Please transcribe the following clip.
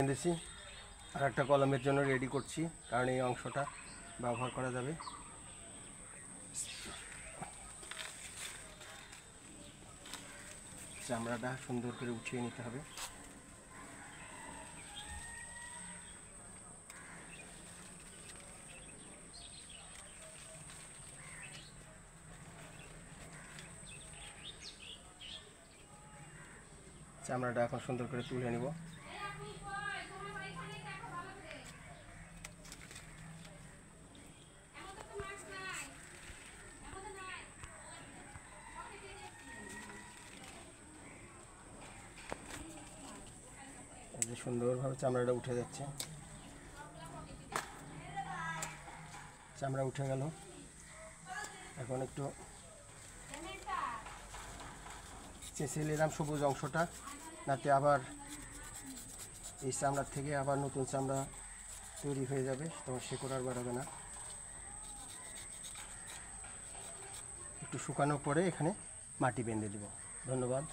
বেঁধেছি আর একটা কলমের জন্য রেডি করছি, কারণ এই অংশটা ব্যবহার করা যাবে। চামড়াটা সুন্দর করে উঠিয়ে নিতে হবে। চামড়াটা এখন সুন্দর করে তুলে নেব। সুন্দরভাবে চামড়াটা উঠে যাচ্ছে। চামড়া উঠে গেল। এখন একটু চেঁচে নিলাম সবুজ অংশটা, যাতে আবার এই চামড়ার থেকে আবার নতুন চামড়া তৈরি হয়ে যাবে, তখন শেকড় আর বাড়াবে না। একটু শুকানোর পরে এখানে মাটি বেঁধে দেব। ধন্যবাদ।